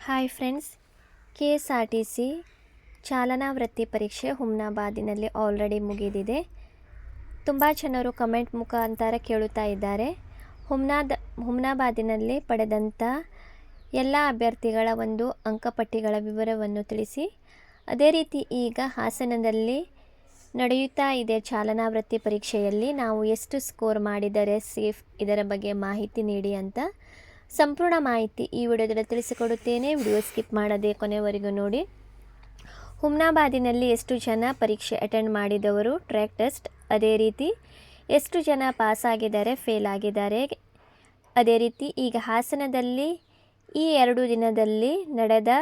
Hi friends, KSRTC ಚಾಲನಾ ವೃತ್ತಿ ಪರೀಕ್ಷೆ ಹುಮ್ನಾಬಾದಿನಲ್ಲಿ ಆಲ್ರೆಡಿ ಮುಗಿದಿದೆ. ತುಂಬ ಜನರು ಕಮೆಂಟ್ ಮುಖಾಂತರ ಕೇಳುತ್ತಾ ಇದ್ದಾರೆ. ಹುಮ್ನಾಬಾದಿನಲ್ಲಿ ಪಡೆದಂಥ ಎಲ್ಲ ಅಭ್ಯರ್ಥಿಗಳ ಒಂದು ಅಂಕಪಟ್ಟಿಗಳ ವಿವರವನ್ನು ತಿಳಿಸಿ. ಅದೇ ರೀತಿ ಈಗ ಹಾಸನದಲ್ಲಿ ನಡೆಯುತ್ತಾ ಇದೆ ಚಾಲನಾ ವೃತ್ತಿ ಪರೀಕ್ಷೆಯಲ್ಲಿ ನಾವು ಎಷ್ಟು ಸ್ಕೋರ್ ಮಾಡಿದರೆ ಸೇಫ್, ಇದರ ಬಗ್ಗೆ ಮಾಹಿತಿ ನೀಡಿ ಅಂತ ಸಂಪೂರ್ಣ ಮಾಹಿತಿ ಈ ವಿಡಿಯೋದಲ್ಲಿ ತಿಳಿಸಿಕೊಡುತ್ತೇನೆ. ವಿಡಿಯೋ ಸ್ಕಿಪ್ ಮಾಡದೆ ಕೊನೆವರೆಗೂ ನೋಡಿ. ಹುಮ್ನಾಬಾದಿನಲ್ಲಿ ಎಷ್ಟು ಜನ ಪರೀಕ್ಷೆ ಅಟೆಂಡ್ ಮಾಡಿದವರು ಟ್ರ್ಯಾಕ್ ಟೆಸ್ಟ್, ಅದೇ ರೀತಿ ಎಷ್ಟು ಜನ ಪಾಸ್ ಆಗಿದ್ದಾರೆ, ಫೇಲ್ ಆಗಿದ್ದಾರೆ, ಅದೇ ರೀತಿ ಈಗ ಹಾಸನದಲ್ಲಿ ಈ 2 ದಿನದಲ್ಲಿ ನಡೆದ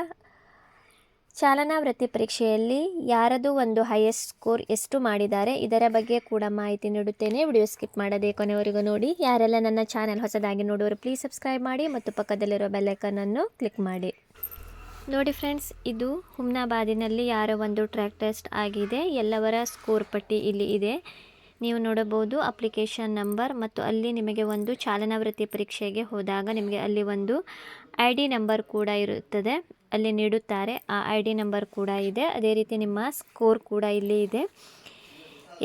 ಚಾಲನಾ ವೃತ್ತಿ ಪರೀಕ್ಷೆಯಲ್ಲಿ ಯಾರದು ಒಂದು ಹೈಯೆಸ್ಟ್ ಸ್ಕೋರ್ ಎಷ್ಟು ಮಾಡಿದ್ದಾರೆ, ಇದರ ಬಗ್ಗೆ ಕೂಡ ಮಾಹಿತಿ ನೀಡುತ್ತೇನೆ. ವಿಡಿಯೋ ಸ್ಕಿಪ್ ಮಾಡದೆ ಕೊನೆವರೆಗೂ ನೋಡಿ. ಯಾರೆಲ್ಲ ನನ್ನ ಚಾನೆಲ್ ಹೊಸದಾಗಿ ನೋಡೋರು ಪ್ಲೀಸ್ ಸಬ್ಸ್ಕ್ರೈಬ್ ಮಾಡಿ ಮತ್ತು ಪಕ್ಕದಲ್ಲಿರೋ ಬೆಲ್ ಐಕಾನನ್ನು ಕ್ಲಿಕ್ ಮಾಡಿ. ನೋಡಿ ಫ್ರೆಂಡ್ಸ್, ಇದು ಹುಮ್ನಾಬಾದಿನಲ್ಲಿ ಯಾರ ಒಂದು ಟ್ರ್ಯಾಕ್ ಟೆಸ್ಟ್ ಆಗಿದೆ. ಎಲ್ಲವರ ಸ್ಕೋರ್ ಪಟ್ಟಿ ಇಲ್ಲಿ ಇದೆ, ನೀವು ನೋಡಬಹುದು. ಅಪ್ಲಿಕೇಶನ್ ನಂಬರ್ ಮತ್ತು ಅಲ್ಲಿ ನಿಮಗೆ ಒಂದು ಚಾಲನಾ ವೃತ್ತಿ ಪರೀಕ್ಷೆಗೆ ಹೋದಾಗ ನಿಮಗೆ ಅಲ್ಲಿ ಒಂದು ID ನಂಬರ್ ಕೂಡ ಇರುತ್ತದೆ, ಅಲ್ಲಿ ನೀಡುತ್ತಾರೆ. ಆ ID ನಂಬರ್ ಕೂಡ ಇದೆ. ಅದೇ ರೀತಿ ನಿಮ್ಮ ಸ್ಕೋರ್ ಕೂಡ ಇಲ್ಲಿ ಇದೆ.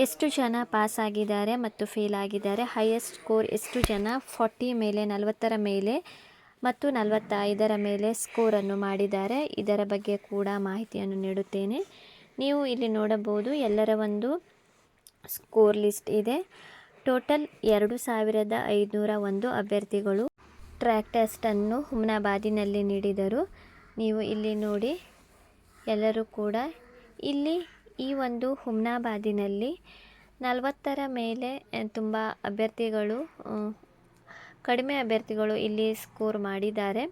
ಎಷ್ಟು ಜನ ಪಾಸ್ ಆಗಿದ್ದಾರೆ ಮತ್ತು ಫೇಲ್ ಆಗಿದ್ದಾರೆ, ಹೈಯೆಸ್ಟ್ ಸ್ಕೋರ್ ಎಷ್ಟು ಜನ 40 ಮೇಲೆ 40ರ ಮೇಲೆ ಮತ್ತು 45ರ ಮೇಲೆ ಸ್ಕೋರನ್ನು ಮಾಡಿದ್ದಾರೆ, ಇದರ ಬಗ್ಗೆ ಕೂಡ ಮಾಹಿತಿಯನ್ನು ನೀಡುತ್ತೇನೆ. ನೀವು ಇಲ್ಲಿ ನೋಡಬಹುದು ಎಲ್ಲರ ಒಂದು ಸ್ಕೋರ್ ಲಿಸ್ಟ್ ಇದೆ. ಟೋಟಲ್ 2501 ಅಭ್ಯರ್ಥಿಗಳು ಟ್ರ್ಯಾಕ್ ಟೆಸ್ಟನ್ನು ಹುಮ್ನಾಬಾದಿನಲ್ಲಿ ನೀಡಿದರು. ನೀವು ಇಲ್ಲಿ ನೋಡಿ, ಎಲ್ಲರೂ ಕೂಡ ಇಲ್ಲಿ ಈ ಒಂದು ಹುಮ್ನಾಬಾದಿನಲ್ಲಿ 40ರ ಮೇಲೆ ತುಂಬ ಅಭ್ಯರ್ಥಿಗಳು, ಕಡಿಮೆ ಅಭ್ಯರ್ಥಿಗಳು ಇಲ್ಲಿ ಸ್ಕೋರ್ ಮಾಡಿದ್ದಾರೆ.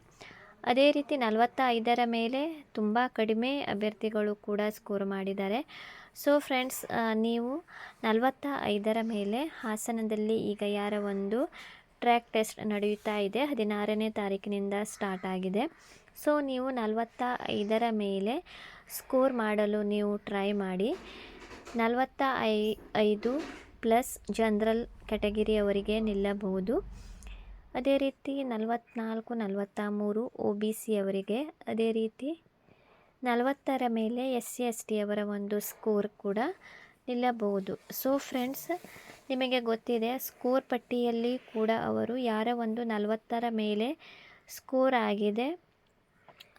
ಅದೇ ರೀತಿ 45ರ ಮೇಲೆ ತುಂಬ ಕಡಿಮೆ ಅಭ್ಯರ್ಥಿಗಳು ಕೂಡ ಸ್ಕೋರ್ ಮಾಡಿದ್ದಾರೆ. ಸೊ ಫ್ರೆಂಡ್ಸ್, ನೀವು 45ರ ಮೇಲೆ ಹಾಸನದಲ್ಲಿ ಈಗ ಯಾರ ಒಂದು ಟ್ರ್ಯಾಕ್ ಟೆಸ್ಟ್ ನಡೆಯುತ್ತಾ ಇದೆ, 16ನೇ ತಾರೀಕಿನಿಂದ ಸ್ಟಾರ್ಟ್ ಆಗಿದೆ. ಸೊ ನೀವು 45ರ ಮೇಲೆ ಸ್ಕೋರ್ ಮಾಡಲು ನೀವು ಟ್ರೈ ಮಾಡಿ. 45 ಪ್ಲಸ್ ಜನರಲ್ ಕ್ಯಾಟಗಿರಿಯವರಿಗೆ ನಿಲ್ಲಬಹುದು. ಅದೇ ರೀತಿ 44, 43 OBC ಅವರಿಗೆ, ಅದೇ ರೀತಿ 40ರ ಮೇಲೆ SC ST ಅವರ ಒಂದು ಸ್ಕೋರ್ ಕೂಡ ನಿಲ್ಲಬಹುದು. ಸೊ ಫ್ರೆಂಡ್ಸ್, ನಿಮಗೆ ಗೊತ್ತಿದೆ ಸ್ಕೋರ್ ಪಟ್ಟಿಯಲ್ಲಿ ಕೂಡ ಅವರು ಯಾರ ಒಂದು 40ರ ಮೇಲೆ ಸ್ಕೋರ್ ಆಗಿದೆ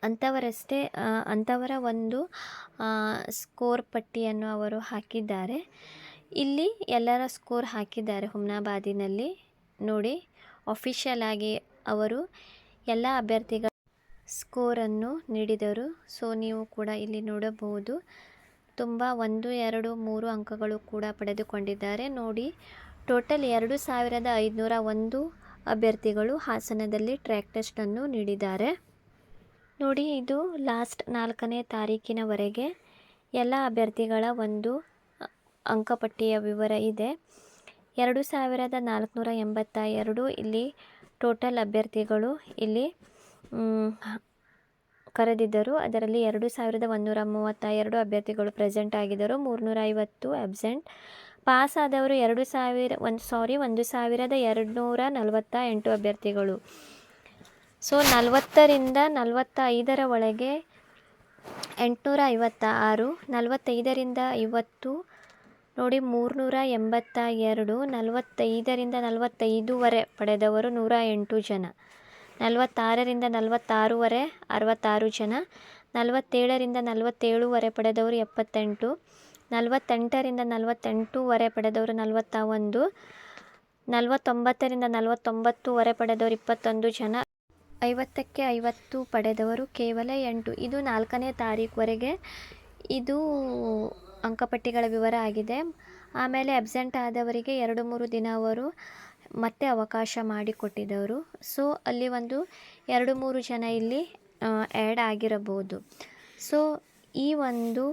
ಅಂಥವರಷ್ಟೇ ಅಂಥವರ ಒಂದು ಸ್ಕೋರ್ ಪಟ್ಟಿಯನ್ನು ಅವರು ಹಾಕಿದ್ದಾರೆ. ಇಲ್ಲಿ ಎಲ್ಲರ ಸ್ಕೋರ್ ಹಾಕಿದ್ದಾರೆ ಹುಮ್ನಾಬಾದಿನಲ್ಲಿ ನೋಡಿ. ಅಫಿಷಿಯಲ್ ಆಗಿ ಅವರು ಎಲ್ಲ ಅಭ್ಯರ್ಥಿಗಳ ಸ್ಕೋರನ್ನು ನೀಡಿದರು. ಸೊ ನೀವು ಕೂಡ ಇಲ್ಲಿ ನೋಡಬಹುದು, ತುಂಬ 1, 2, 3 ಅಂಕಗಳು ಕೂಡ ಪಡೆದುಕೊಂಡಿದ್ದಾರೆ ನೋಡಿ. ಟೋಟಲ್ 2501 ಅಭ್ಯರ್ಥಿಗಳು ಹಾಸನದಲ್ಲಿ ಟ್ರ್ಯಾಕ್ ಟೆಸ್ಟನ್ನು ನೀಡಿದ್ದಾರೆ ನೋಡಿ. ಇದು ಲಾಸ್ಟ್ 4ನೇ ತಾರೀಕಿನವರೆಗೆ ಎಲ್ಲ ಅಭ್ಯರ್ಥಿಗಳ ಒಂದು ಅಂಕಪಟ್ಟಿಯ ವಿವರ ಇದೆ. 2482 ಇಲ್ಲಿ ಟೋಟಲ್ ಅಭ್ಯರ್ಥಿಗಳು ಇಲ್ಲಿ ಕರೆದಿದ್ದರು. ಅದರಲ್ಲಿ 2132 ಅಭ್ಯರ್ಥಿಗಳು ಪ್ರೆಸೆಂಟ್ ಆಗಿದ್ದರು, 350 ಅಬ್ಸೆಂಟ್. ಪಾಸ್ ಆದವರು 1248 ಅಭ್ಯರ್ಥಿಗಳು. ಸೊ 40ರಿಂದ 45ರ ಒಳಗೆ 856, 45ರಿಂದ 50 ನೋಡಿ 382, 45ರಿಂದ 45ವರೆ ಪಡೆದವರು 108 ಜನ, 46ರಿಂದ 46ವರೆ 66 ಜನ, 47ರಿಂದ 47ವರೆ ಪಡೆದವರು 78, 48ರಿಂದ 48ವರೆ ಪಡೆದವರು 41, 49ರಿಂದ 49ವರೆ ಪಡೆದವರು 21 ಜನ, 50ಕ್ಕೆ 50 ಪಡೆದವರು ಕೇವಲ 8. ಇದು 4ನೇ ತಾರೀಕುವರೆಗೆ ಇದು ಅಂಕಪಟ್ಟಿಗಳ ವಿವರ ಆಗಿದೆ. ಆಮೇಲೆ ಅಬ್ಸೆಂಟ್ ಆದವರಿಗೆ 2-3 ದಿನ ಅವರು ಮತ್ತೆ ಅವಕಾಶ ಮಾಡಿಕೊಟ್ಟಿದ್ದವರು. ಸೊ ಅಲ್ಲಿ ಒಂದು 2-3 ಜನ ಇಲ್ಲಿ ಆ್ಯಡ್ ಆಗಿರಬಹುದು. ಸೊ ಈ ಒಂದು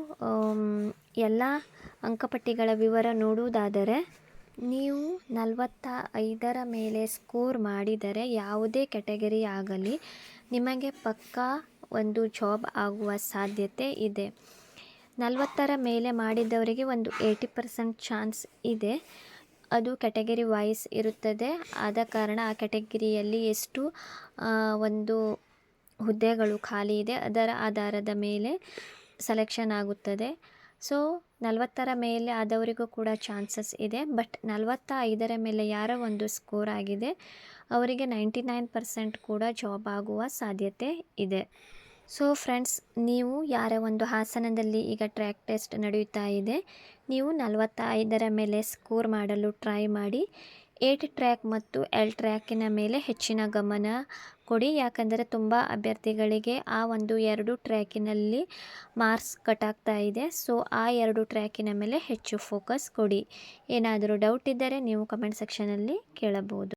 ಎಲ್ಲ ಅಂಕಪಟ್ಟಿಗಳ ವಿವರ ನೋಡುವುದಾದರೆ, ನೀವು 45ರ ಮೇಲೆ ಸ್ಕೋರ್ ಮಾಡಿದರೆ ಯಾವುದೇ ಕ್ಯಾಟಗರಿ ಆಗಲಿ ನಿಮಗೆ ಪಕ್ಕಾ ಒಂದು ಜಾಬ್ ಆಗುವ ಸಾಧ್ಯತೆ ಇದೆ. 40ರ ಮೇಲೆ ಮಾಡಿದವರಿಗೆ ಒಂದು 80% ಚಾನ್ಸ್ ಇದೆ. ಅದು ಕ್ಯಾಟಗರಿ ವೈಸ್ ಇರುತ್ತದೆ. ಆದ ಕಾರಣ ಆ ಕ್ಯಾಟಗರಿಯಲ್ಲಿ ಎಷ್ಟು ಒಂದು ಹುದ್ದೆಗಳು ಖಾಲಿ ಇದೆ ಅದರ ಆಧಾರದ ಮೇಲೆ ಸೆಲೆಕ್ಷನ್ ಆಗುತ್ತದೆ. ಸೊ 40ರ ಮೇಲೆ ಆದವರಿಗೂ ಕೂಡ ಚಾನ್ಸಸ್ ಇದೆ. ಬಟ್ 45ರ ಮೇಲೆ ಯಾರ ಒಂದು ಸ್ಕೋರ್ ಆಗಿದೆ ಅವರಿಗೆ 99% ಕೂಡ ಜಾಬ್ ಆಗುವ ಸಾಧ್ಯತೆ ಇದೆ. ಸೊ ಫ್ರೆಂಡ್ಸ್, ನೀವು ಯಾರ ಒಂದು ಹಾಸನದಲ್ಲಿ ಈಗ ಟ್ರ್ಯಾಕ್ ಟೆಸ್ಟ್ ನಡೆಯುತ್ತಾ ಇದೆ, ನೀವು 45ರ ಮೇಲೆ ಸ್ಕೋರ್ ಮಾಡಲು ಟ್ರೈ ಮಾಡಿ. 8 ಟ್ರ್ಯಾಕ್ ಮತ್ತು L ಟ್ರ್ಯಾಕಿನ ಮೇಲೆ ಹೆಚ್ಚಿನ ಗಮನ ಕೊಡಿ. ಯಾಕಂದರೆ ತುಂಬ ಅಭ್ಯರ್ಥಿಗಳಿಗೆ ಆ ಒಂದು 2 ಟ್ರ್ಯಾಕಿನಲ್ಲಿ ಮಾರ್ಕ್ಸ್ ಕಟ್ ಆಗ್ತಾ ಇದೆ. ಸೊ ಆ 2 ಟ್ರ್ಯಾಕಿನ ಮೇಲೆ ಹೆಚ್ಚು ಫೋಕಸ್ ಕೊಡಿ. ಏನಾದರೂ ಡೌಟ್ ಇದ್ದರೆ ನೀವು ಕಮೆಂಟ್ ಸೆಕ್ಷನಲ್ಲಿ ಕೇಳಬಹುದು.